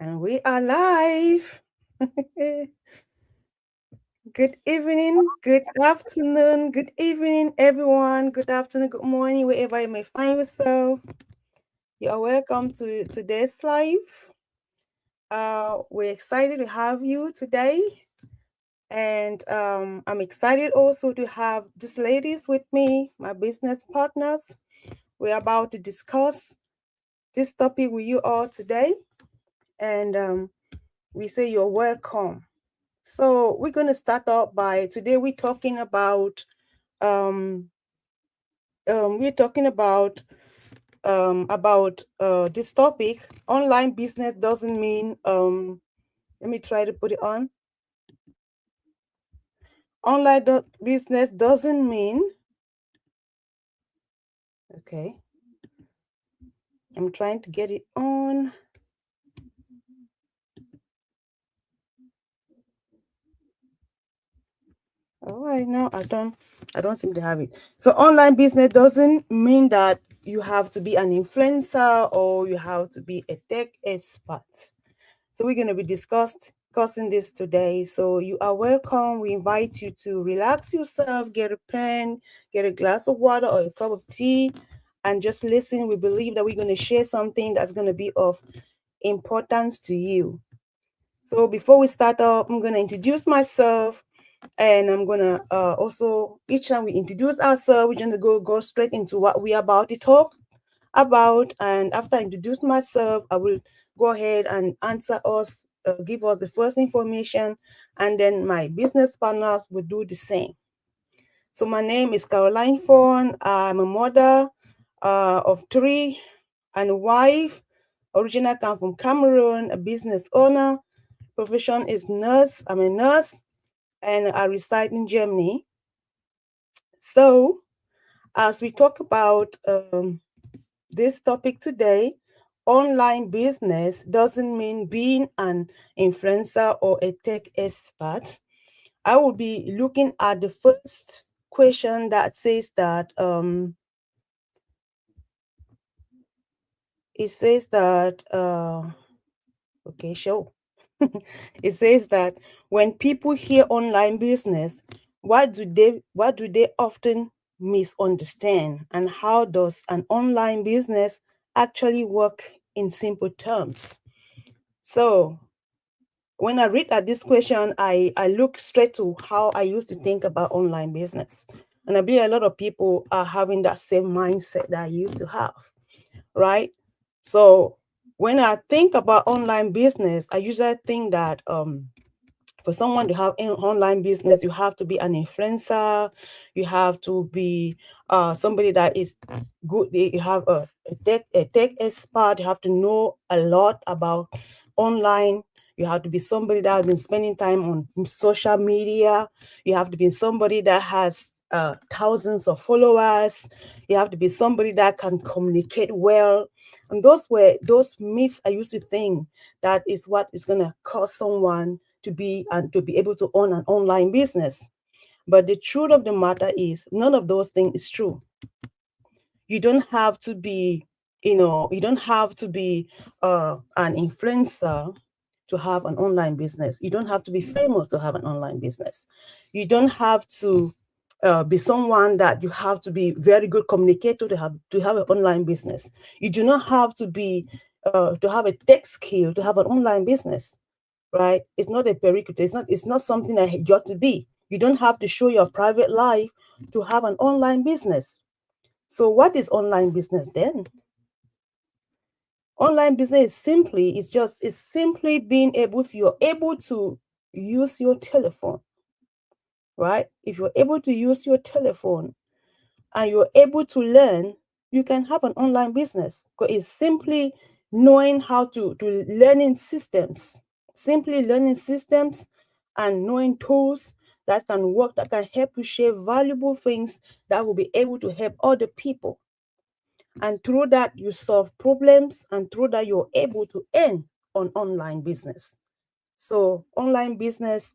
And we are live. Good evening, good afternoon, good evening, everyone. Good afternoon, good morning, wherever you may find yourself. You are welcome to today's live. We're excited to have you today. And I'm excited also to have these ladies with me, my business partners. We're about to discuss this topic with you all today. And we say you're welcome. So we're going to start off by today we're talking about um, we're talking about this topic. Online business doesn't mean let me try to put it on. Business doesn't mean okay. I'm trying to get it on. All right, now I don't seem to have it. So online business doesn't mean that you have to be an influencer or you have to be a tech expert. So we're going to be discussing this today. So you are welcome. We invite you to relax yourself, get a pen, get a glass of water or a cup of tea, and just listen. We believe that we're going to share something that's going to be of importance to you. So before we start up, I'm going to introduce myself. And I'm gonna also each time we introduce ourselves, we're gonna go straight into what we're about to talk about. And after I introduce myself, I will go ahead and give us the first information, and then my business partners will do the same. So my name is Caroline Fawn. I'm a mother of three and a wife. Originally come from Cameroon, a business owner. Profession is nurse. I'm a nurse and I reside in Germany. So, as we talk about this topic today, online business doesn't mean being an influencer or a tech expert. I will be looking at the first question that says that it says that okay, sure. It says that when people hear online business, what do they often misunderstand, and how does an online business actually work in simple terms? So when I read at this question, I look straight to how I used to think about online business. And I believe a lot of people are having that same mindset that I used to have, right? So when I think about online business, I usually think that for someone to have an online business, you have to be an influencer, you have to be somebody that is good, you have a tech expert, you have to know a lot about online, you have to be somebody that has been spending time on social media, you have to be somebody that has thousands of followers, you have to be somebody that can communicate well. And those myths I used to think that is what is going to cause someone to be able to own an online business. But the truth of the matter is none of those things is true. You don't have to be, you don't have to be an influencer to have an online business. You don't have to be famous to have an online business. You don't have to be someone that you have to be very good communicator to have an online business. You do not have to be to have a tech skill to have an online business, right? It's not a prerequisite. It's not something that you got to be. You don't have to show your private life to have an online business. So what is online business then? Online business is simply being able, if you're able to use your telephone, right? If you're able to use your telephone and you're able to learn, you can have an online business. Because it's simply knowing how to learning systems, simply learning systems and knowing tools that can work, that can help you share valuable things that will be able to help other people. And through that, you solve problems, and through that, you're able to earn on online business. So online business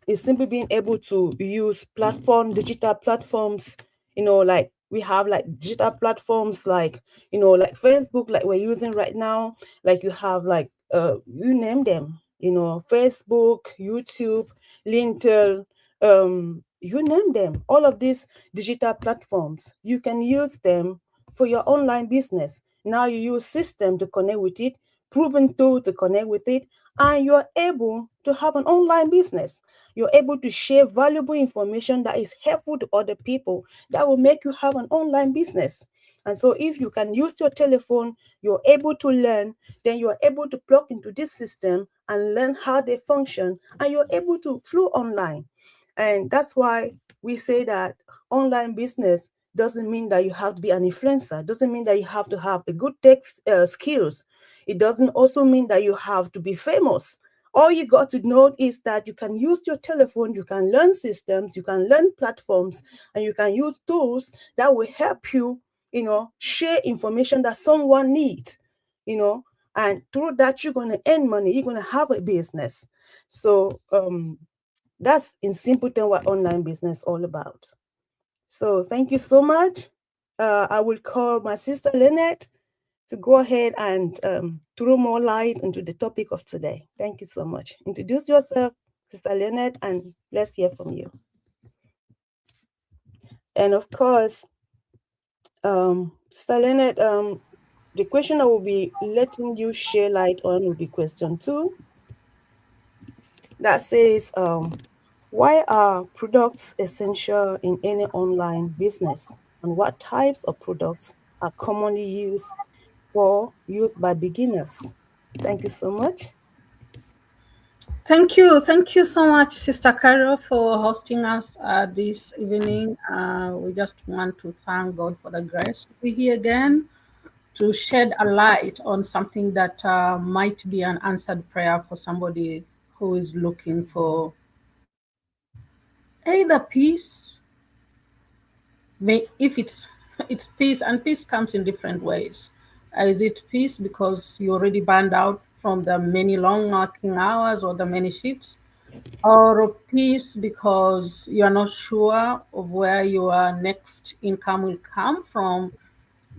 is simply being able to use digital platforms, like we have like digital platforms like, like Facebook, like we're using right now, like you have like you name them, Facebook, YouTube, LinkedIn, you name them. All of these digital platforms, you can use them for your online business. Now you use system to connect with it, proven tool to connect with it, and you're able to have an online business. You're able to share valuable information that is helpful to other people that will make you have an online business. And so if you can use your telephone, you're able to learn, then you're able to plug into this system and learn how they function, and you're able to flow online. And that's why we say that online business doesn't mean that you have to be an influencer, doesn't mean that you have to have a good tech skills. It doesn't also mean that you have to be famous. All you got to know is that you can use your telephone, you can learn systems, you can learn platforms, and you can use tools that will help you, share information that someone needs, you know, and through that you're going to earn money, you're going to have a business. So that's in simple terms what online business all about. So thank you so much. I will call my sister Lynette to go ahead and throw more light into the topic of today. Thank you so much. Introduce yourself, Sister Lynette, and let's hear from you. And of course, Sister Lynette, the question I will be letting you share light on will be question 2. That says, why are products essential in any online business? And what types of products are commonly used by beginners? Thank you so much. Thank you so much, Sister Carol, for hosting us this evening. We just want to thank God for the grace to be here again to shed a light on something that might be an answered prayer for somebody who is looking for either peace, if it's peace, and peace comes in different ways. Is it peace because you already burned out from the many long working hours or the many shifts, or peace because you are not sure of where your next income will come from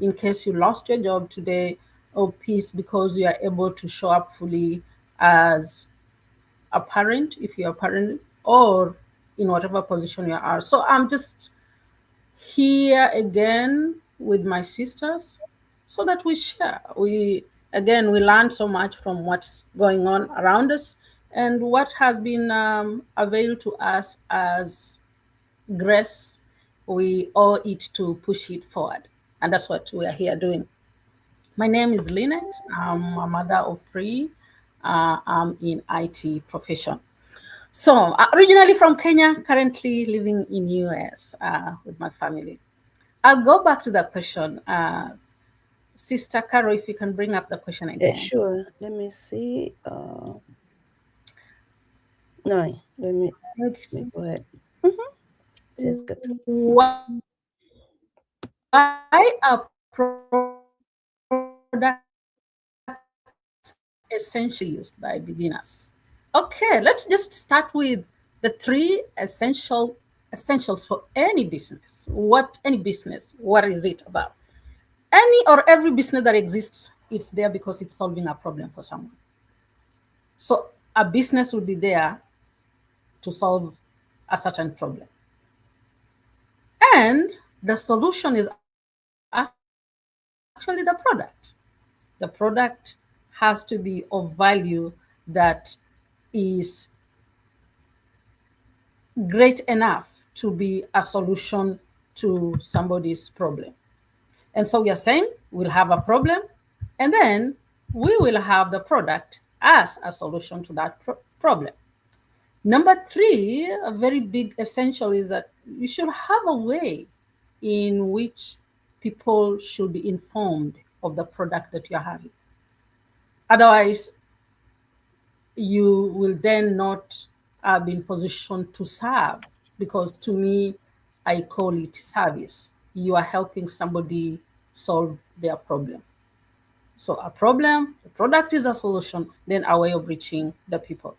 in case you lost your job today, or peace because you are able to show up fully as a parent, if you're a parent, or in whatever position you are. So I'm just here again with my sisters so that we share. We learn so much from what's going on around us and what has been availed to us as grace. We owe it to push it forward, and that's what we are here doing. My name is Lynette. I'm a mother of 3. I'm in IT profession. So originally from Kenya, currently living in US with my family. I'll go back to the question. Sister Carol, if you can bring up the question again. Sure. Let me see. No, let me go ahead. Mm-hmm. Says good. Why are products essentially used by beginners? Okay, let's just start with the 3 essentials for any business. What is it about? Any or every business that exists, it's there because it's solving a problem for someone. So a business would be there to solve a certain problem. And the solution is actually the product. The product has to be of value that is great enough to be a solution to somebody's problem. And so we are saying we'll have a problem, and then we will have the product as a solution to that problem. Number 3, a very big essential is that you should have a way in which people should be informed of the product that you're having. Otherwise, you will then not be in position to serve, because to me, I call it service. You are helping somebody solve their problem. So a problem, the product is a solution, then a way of reaching the people.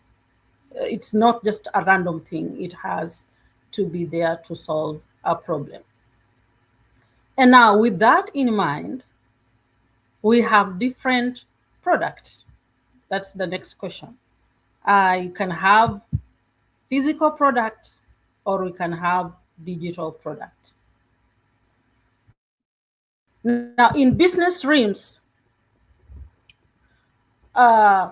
It's not just a random thing. It has to be there to solve a problem. And now with that in mind, we have different products. That's the next question. You can have physical products or we can have digital products. Now, in business realms, uh,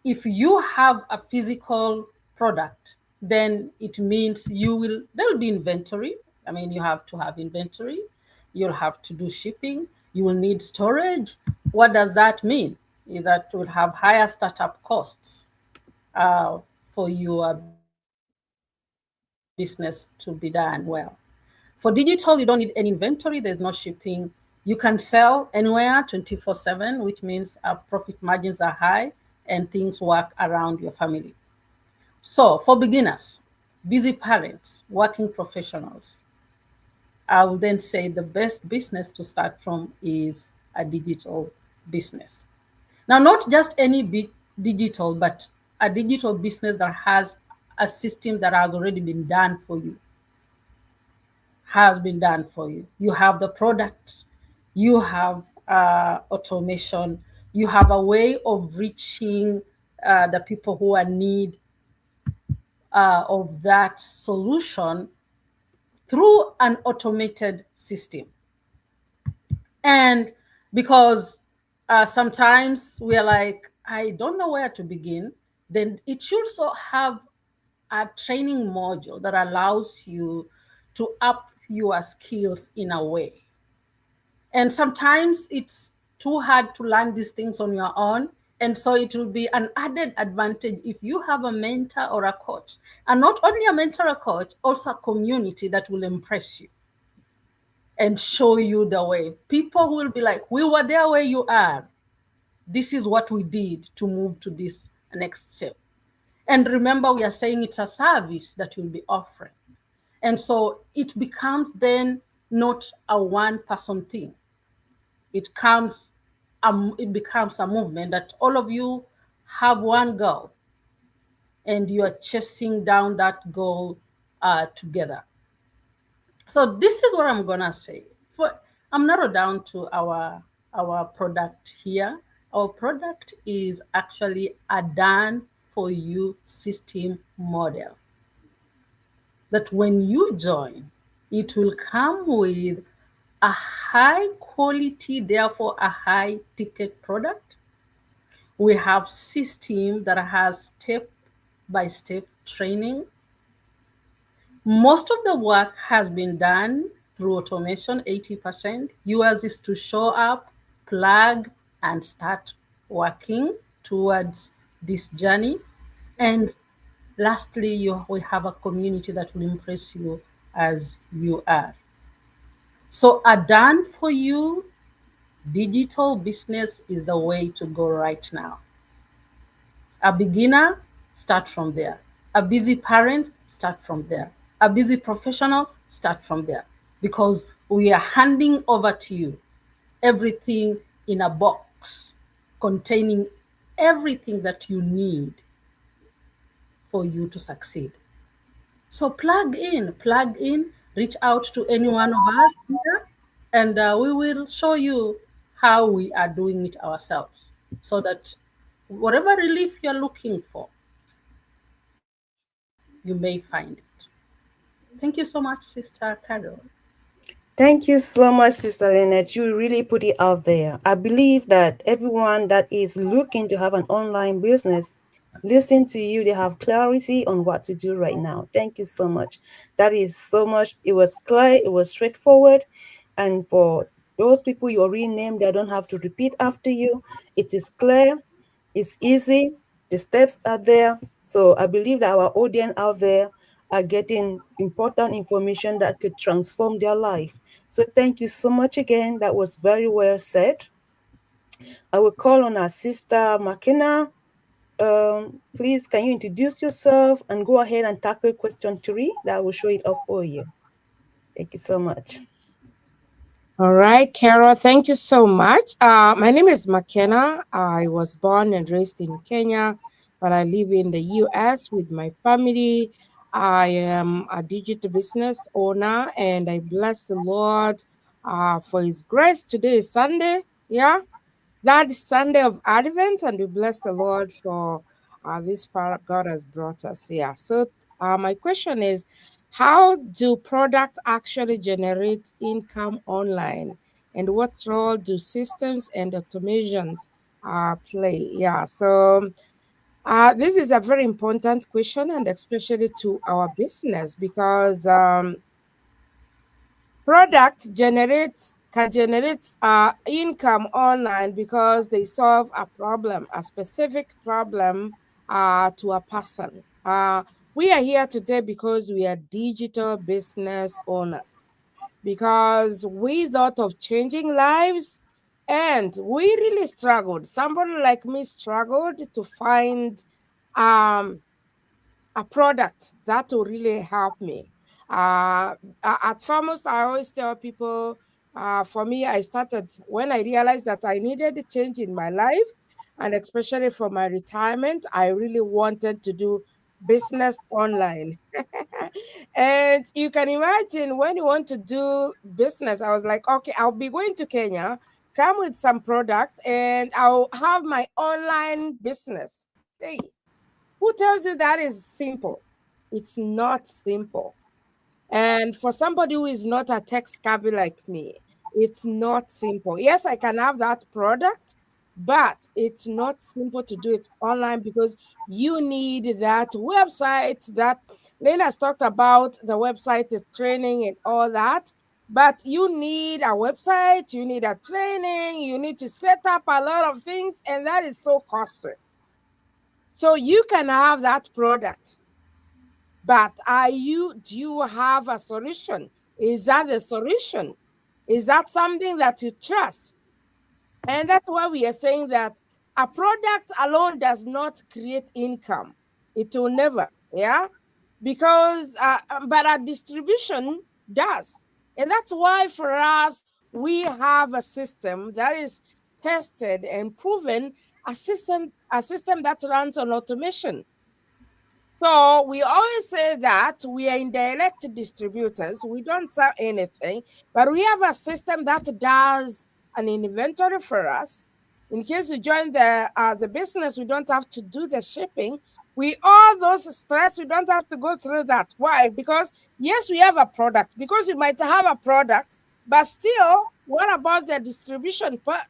if you have a physical product, then it means there'll be inventory. I mean, you have to have inventory, you'll have to do shipping, you will need storage. What does that mean? Is that will have higher startup costs for your business to be done well. For digital, you don't need any inventory, there's no shipping. You can sell anywhere 24/7, which means profit margins are high and things work around your family. So, for beginners, busy parents, working professionals, I will then say the best business to start from is a digital business. Now, not just any digital, but a digital business that has a system that has already been done for you. Has been done for you. You have the products, you have automation, you have a way of reaching the people who are in need of that solution through an automated system. And because sometimes we're like, I don't know where to begin, then it should also have a training module that allows you to up your skills in a way. And sometimes it's too hard to learn these things on your own. And so it will be an added advantage if you have a mentor or a coach. And not only a mentor or coach, also a community that will impress you and show you the way. People will be like, we were there where you are. This is what we did to move to this next step. And remember, we are saying it's a service that you'll be offering. And so it becomes then not a one-person thing. It comes, it becomes a movement that all of you have one goal, and you are chasing down that goal together. So this is what I'm gonna say. I'm narrowed down to our product here. Our product is actually a done for you system model. That when you join, it will come with a high quality, therefore a high ticket product. We have system that has step by step training. Most of the work has been done through automation, 80%. Yours is to show up, plug, and start working towards this journey. And lastly, we have a community that will impress you as you are. So a done for you digital business is the way to go right now. A beginner, start from there. A busy parent, start from there. A busy professional, start from there. Because we are handing over to you everything in a box containing everything that you need for you to succeed. So plug in, reach out to any one of us here, and we will show you how we are doing it ourselves so that whatever relief you're looking for, you may find it. Thank you so much, Sister Carol. Thank you so much, Sister Lynette. You really put it out there. I believe that everyone that is looking to have an online business, listen to you, they have clarity on what to do right now. Thank you so much. That is so much. It was clear, it was straightforward. And for those people you already named, they don't have to repeat after you. It is clear, it's easy, the steps are there. So I believe that our audience out there are getting important information that could transform their life. So thank you so much again. That was very well said. I will call on our sister McKenna. Please, can you introduce yourself and go ahead and tackle question 3? That will show it up for you. Thank you so much. All right, Carol, thank you so much. My name is McKenna. I was born and raised in Kenya, but I live in the US with my family. I am a digital business owner, and I bless the Lord for His grace. Today is Sunday, yeah, that Sunday of Advent, and we bless the Lord for this far God has brought us here. So, my question is, how do products actually generate income online, and what role do systems and automations play? Yeah, so this is a very important question, and especially to our business because products can generate income online because they solve a problem, a specific problem to a person. We are here today because we are digital business owners, because we thought of changing lives and we really struggled. Somebody like me struggled to find um, a product that will really help me. At Farmers, I always tell people, for me, I started when I realized that I needed a change in my life, and especially for my retirement, I really wanted to do business online. And you can imagine when you want to do business, I was like, okay, I'll be going to Kenya, come with some product, and I'll have my online business. Hey, who tells you that is simple? It's not simple. And for somebody who is not a tech savvy like me, it's not simple. Yes, I can have that product, but it's not simple to do it online because you need that website that Lena's talked about, the website, the training, and all that. But you need a website, you need a training, you need to set up a lot of things, and that is so costly. So you can have that product, but do you have a solution? Is that the solution? Is that something that you trust? And that's why we are saying that a product alone does not create income. It will never, yeah? Because, but a distribution does. And that's why for us, we have a system that is tested and proven, a system that runs on automation. So we always say that we are indirect distributors. We don't sell anything, but we have a system that does an inventory for us. In case you join the business, we don't have to do the shipping. We all those stress, we don't have to go through that. Why? Because yes, we have a product. Because you might have a product, but still, what about the distribution part?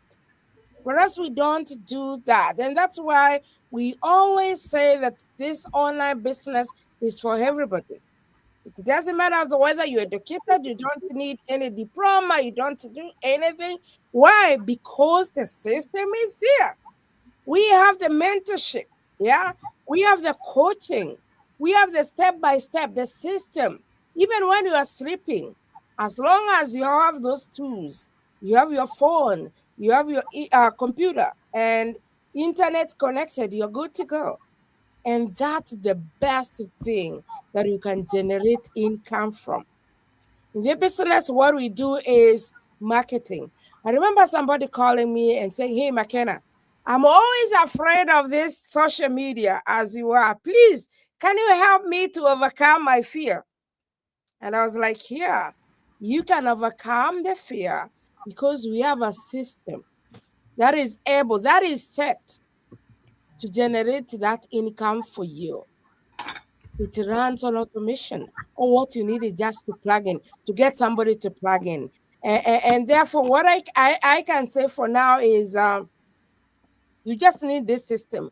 Whereas we don't do that. And that's why we always say that this online business is for everybody. It doesn't matter whether you're educated, you don't need any diploma, you don't do anything. Why? Because the system is there. We have the mentorship, yeah, we have the coaching, we have the step by step, the system. Even when you are sleeping, as long as you have those tools, you have your phone, you have your computer and internet connected, you're good to go. And that's the best thing that you can generate income from. In the business, what we do is marketing. I remember somebody calling me and saying, "Hey, McKenna, I'm always afraid of this social media as you are. Please, can you help me to overcome my fear?" And I was like, "Yeah, you can overcome the fear because we have a system that is able, that is set to generate that income for you. It runs on automation. Or what you need is just to plug in, to get somebody to plug in. And therefore, what I can say for now is you just need this system.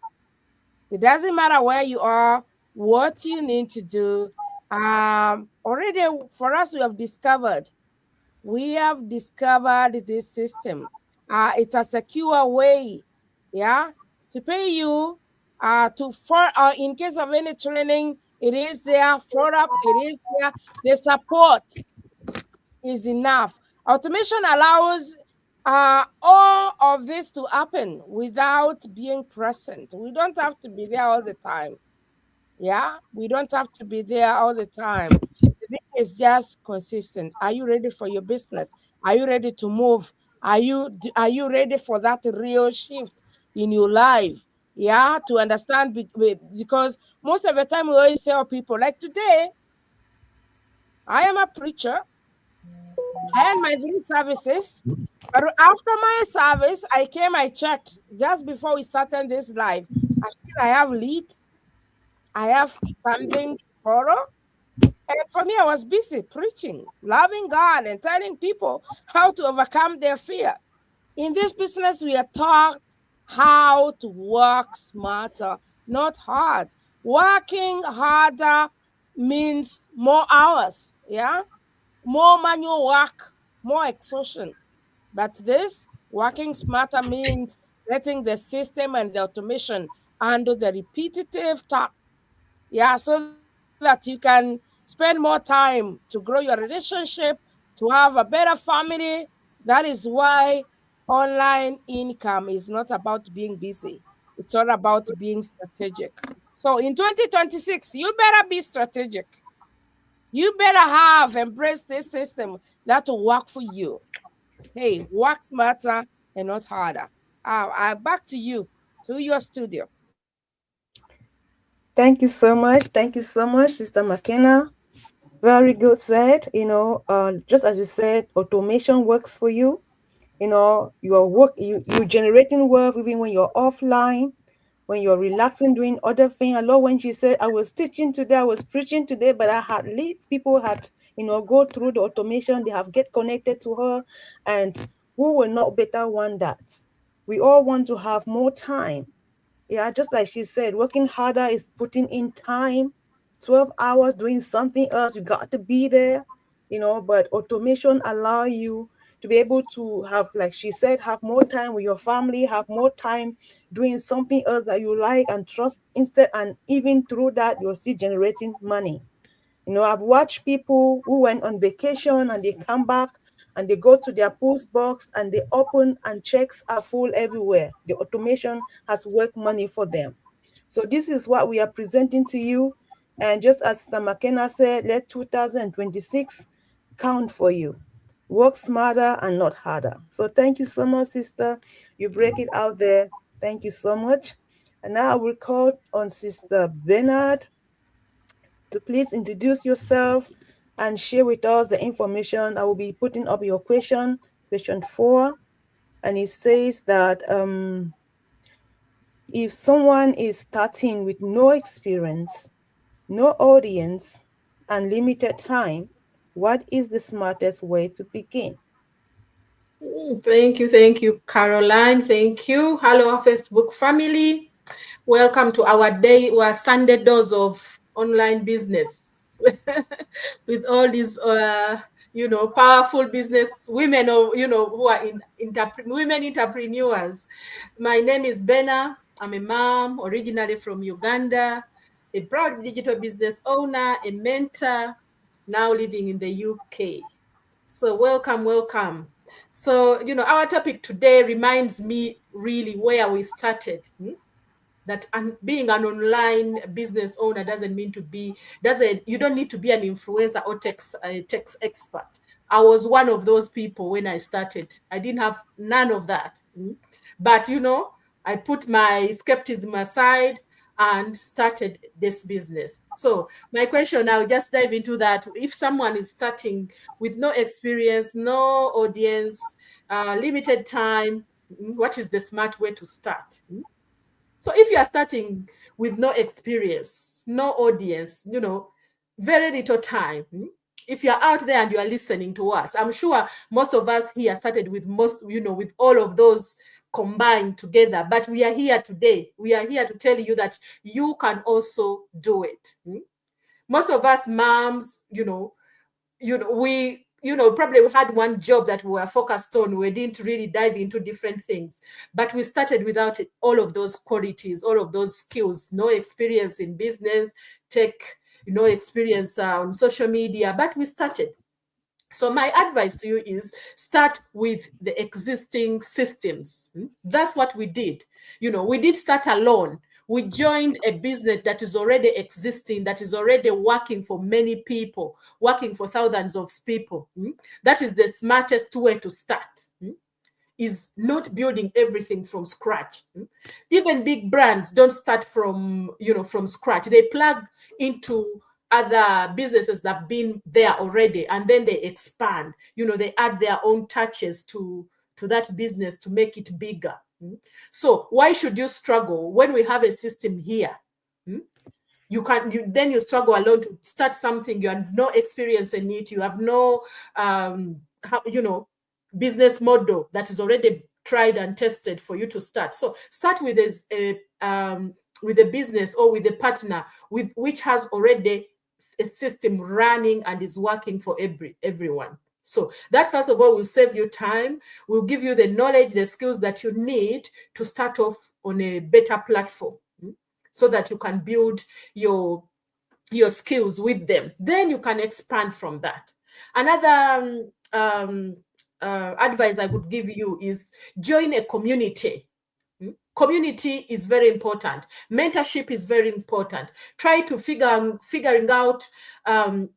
It doesn't matter where you are, what you need to do. Already for us, we have discovered this system. It's a secure way, yeah, to pay you to for in case of any training, it is there, for up, it is there. The support is enough. Automation allows all of this to happen without being present. We don't have to be there all the time. Yeah, we don't have to be there all the time. The thing is just consistent. Are you ready for your business? Are you ready to move? Are you ready for that real shift in your life? Yeah, to understand because most of the time we always tell people like today, I am a preacher. I had my three services. But after my service, I checked just before we started this live. I still I have lead, I have something to follow. And for me, I was busy preaching, loving God, and telling people how to overcome their fear. In this business, we are taught how to work smarter, not hard. Working harder means more hours, yeah, more manual work, more exhaustion. But this working smarter means letting the system and the automation handle the repetitive tasks. Yeah, so that you can spend more time to grow your relationship, to have a better family. That is why online income is not about being busy, it's all about being strategic. So in 2026, you better be strategic. You better have embraced this system that will work for you. Hey, work smarter and not harder. Back to you, to your studio. Thank you so much. Thank you so much, Sister McKenna. Very good said. Just as you said, automation works for you. You generating wealth even when you're offline, when you're relaxing, doing other things. I love when she said, I was teaching today, I was preaching today, but I had leads. People had, go through the automation, they have get connected to her. And who will not better want that? We all want to have more time. Yeah, just like she said, working harder is putting in time. 12 hours doing something else, you got to be there, but automation allow you to be able to have, like she said, have more time with your family, have more time doing something else that you like and trust instead, and even through that, you're still generating money. I've watched people who went on vacation and they come back and they go to their post box and they open and checks are full everywhere. The automation has worked money for them. So this is what we are presenting to you. And just as Sister McKenna said, let 2026 count for you. Work smarter and not harder. So thank you so much, sister. You break it out there. Thank you so much. And now I will call on Sister Bernard to please introduce yourself and share with us the information. I will be putting up your question 4, and it says that if someone is starting with no experience, no audience, and limited time, what is the smartest way to begin? Thank you, Caroline. Thank you. Hello, our Facebook family. Welcome to our Sunday dose of online business with all these, powerful business women, or who are women entrepreneurs. My name is Bena. I'm a mom, originally from Uganda, a proud digital business owner, a mentor, now living in the UK. So welcome, welcome. So, our topic today reminds me really where we started. That being an online business owner doesn't mean you don't need to be an influencer or tech expert. I was one of those people when I started. I didn't have none of that. But, I put my skepticism aside and started this business. So my question, I'll just dive into that. If someone is starting with no experience, no audience, limited time, what is the smart way to start? So if you are starting with no experience, no audience, very little time, if you're out there and you are listening to us, I'm sure most of us here started with with all of those combined together. But we are here today. We are here to tell you that you can also do it. Most of us moms, we probably had one job that we were focused on. We didn't really dive into different things, but we started without all of those qualities, all of those skills. No experience in business, tech, no experience on social media, but we started. So my advice to you is start with the existing systems. That's what we did. We did start alone. We joined a business that is already existing, that is already working for many people, working for thousands of people. That is the smartest way to start. Is not building everything from scratch. Even big brands don't start from scratch. They plug into other businesses that have been there already, and then they expand. They add their own touches to to that business to make it bigger. So why should you struggle when we have a system here? Then you struggle alone to start something. You have no experience in it. You have no business model that is already tried and tested for you to start. So start with a business or with a partner which has already a system running and is working for everyone. So that, first of all, will save you time, will give you the knowledge, the skills that you need to start off on a better platform, so that you can build your skills with them. Then you can expand from that. Another advice I would give you is join a community. Community is very important. Mentorship is very important. Try to figuring out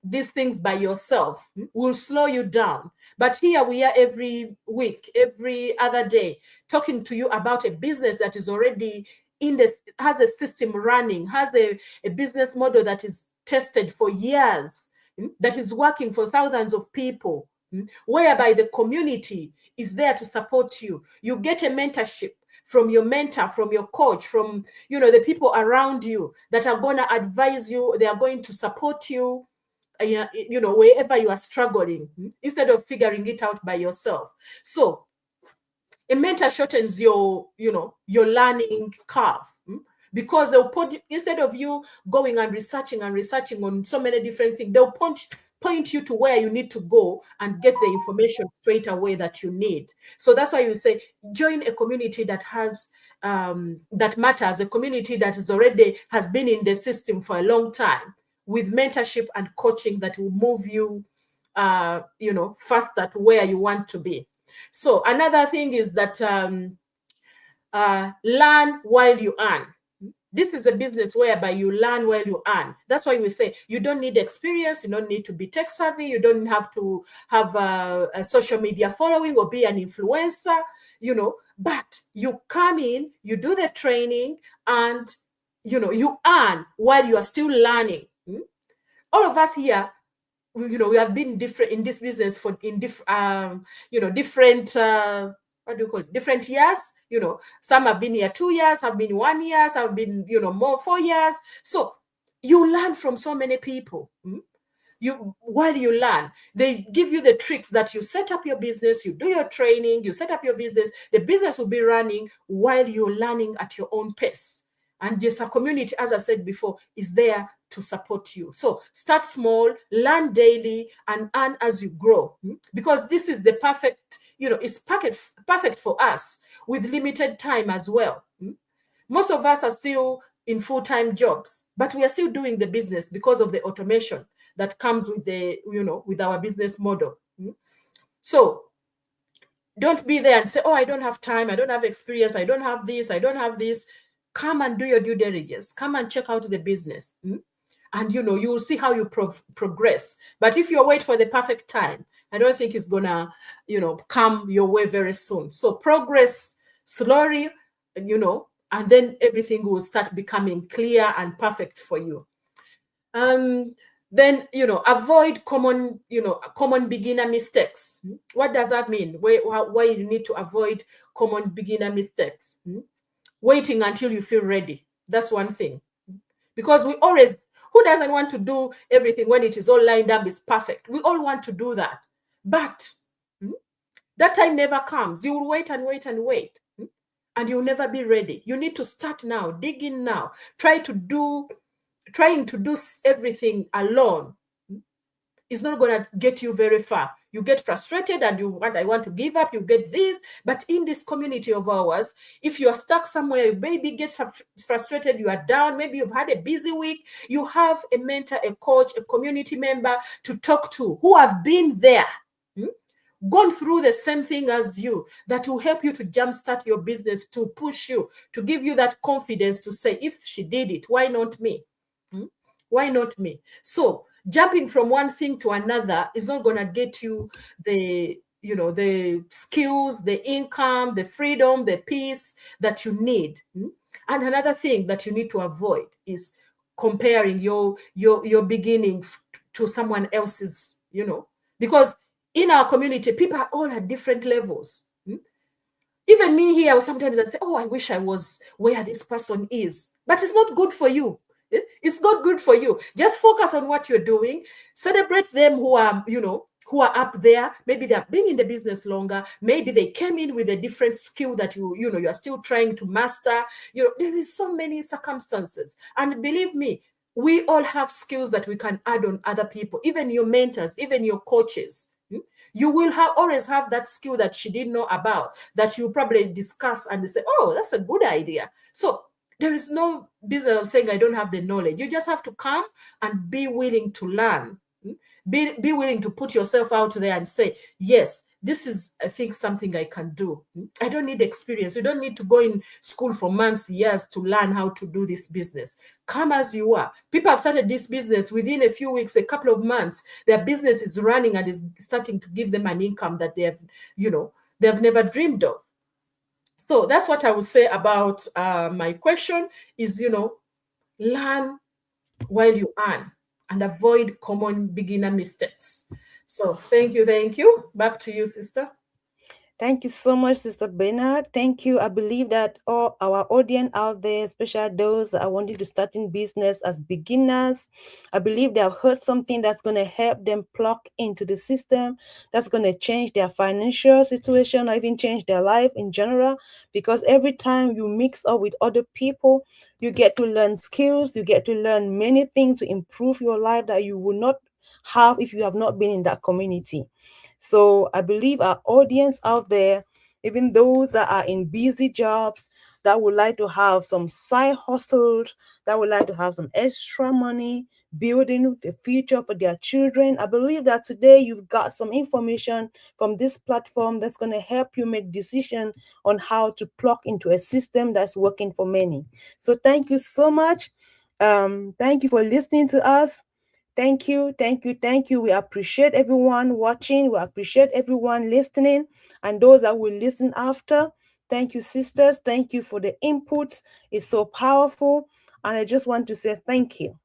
these things by yourself will slow you down. But here we are every week, every other day, talking to you about a business that is already has a system running, has a business model that is tested for years, that is working for thousands of people, whereby the community is there to support you. You get a mentorship from your mentor, from your coach, from the people around you that are going to advise you. They are going to support you, wherever you are struggling, instead of figuring it out by yourself. So a mentor shortens your learning curve, because they'll instead of you going and researching on so many different things, they'll point you to where you need to go and get the information straight away that you need. So that's why you say join a community that has that matters, a community that has been in the system for a long time, with mentorship and coaching that will move you faster to where you want to be. So another thing is that learn while you earn. This is a business whereby you learn while you earn. That's why we say you don't need experience. You don't need to be tech savvy. You don't have to have a social media following or be an influencer, but you come in, you do the training, and, you earn while you are still learning. All of us here, we have been different in this business different what do you call it? Different years. Some have been here 2 years, have been 1 year, some have been, more 4 years. So you learn from so many people. While you learn, they give you the tricks that you set up your business, you do your training, you set up your business, the business will be running while you're learning at your own pace. And there's a community, as I said before, is there to support you. So start small, learn daily, and earn as you grow. Because this is the perfect, it's perfect for us with limited time as well. Most of us are still in full-time jobs, but we are still doing the business because of the automation that comes with with our business model. So don't be there and say, oh, I don't have time, I don't have experience, I don't have this, I don't have this. Come and do your due diligence. Come and check out the business. And, you will see how you progress. But if you wait for the perfect time, I don't think it's going to, come your way very soon. So progress slowly, and then everything will start becoming clear and perfect for you. Then, avoid common beginner mistakes. What does that mean? Why you need to avoid common beginner mistakes? Waiting until you feel ready. That's one thing. Because who doesn't want to do everything when it is all lined up, is perfect? We all want to do that. But that time never comes. You will wait and wait and wait. And you'll never be ready. You need to start now, dig in now. Trying to do everything alone is not going to get you very far. You get frustrated and I want to give up, you get this. But in this community of ours, if you are stuck somewhere, you maybe get frustrated, you are down, maybe you've had a busy week, you have a mentor, a coach, a community member to talk to who have been there, gone through the same thing as you, that will help you to jumpstart your business, to push you, to give you that confidence to say, if she did it, why not me? Why not me? So jumping from one thing to another is not going to get you the skills, the income, the freedom, the peace that you need. And another thing that you need to avoid is comparing your beginning to someone else's, because in our community, people are all at different levels. Even me here, sometimes I say, oh, I wish I was where this person is. But it's not good for you. It's not good for you. Just focus on what you're doing. Celebrate them who are, who are up there. Maybe they have been in the business longer. Maybe they came in with a different skill that you are still trying to master. There is so many circumstances. And believe me, we all have skills that we can add on other people, even your mentors, even your coaches. You will always have that skill that she didn't know about, that you probably discuss and say, oh, that's a good idea. So there is no business of saying I don't have the knowledge. You just have to come and be willing to learn. Be willing to put yourself out there and say, yes, this is, I think, something I can do. I don't need experience. You don't need to go in school for months, years to learn how to do this business. Come as you are. People have started this business within a few weeks, a couple of months. Their business is running and is starting to give them an income that they have never dreamed of. So that's what I would say about my question is, learn while you earn and avoid common beginner mistakes. So thank you. Back to you, sister. Thank you so much, Sister Bernard. Thank you. I believe that all our audience out there, especially those that are wanting to start in business as beginners, I believe they have heard something that's going to help them plug into the system, that's going to change their financial situation or even change their life in general. Because every time you mix up with other people, you get to learn skills, you get to learn many things to improve your life that you would not have if you have not been in that community. So I believe our audience out there, even those that are in busy jobs, that would like to have some side hustles, that would like to have some extra money, building the future for their children. I believe that today you've got some information from this platform that's going to help you make decisions on how to plug into a system that's working for many. So thank you so much. Thank you for listening to us. Thank you, thank you, thank you. We appreciate everyone watching. We appreciate everyone listening and those that will listen after. Thank you, sisters. Thank you for the inputs. It's so powerful. And I just want to say thank you.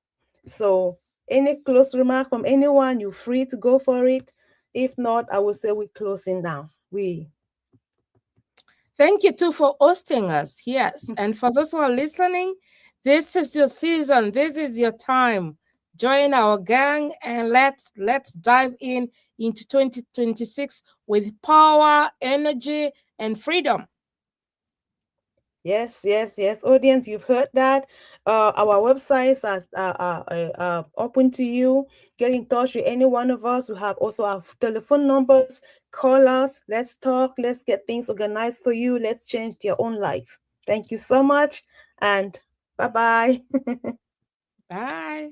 So, any close remark from anyone, you're free to go for it. If not, I will say we're closing down. Thank you too for hosting us. Yes. And for those who are listening, this is your season. This is your time. Join our gang and let's dive into 2026 with power, energy, and freedom. Yes, yes, yes. Audience, you've heard that. Our websites are open to you. Get in touch with any one of us. We have also our telephone numbers. Call us. Let's talk. Let's get things organized for you. Let's change your own life. Thank you so much. And bye-bye. Bye.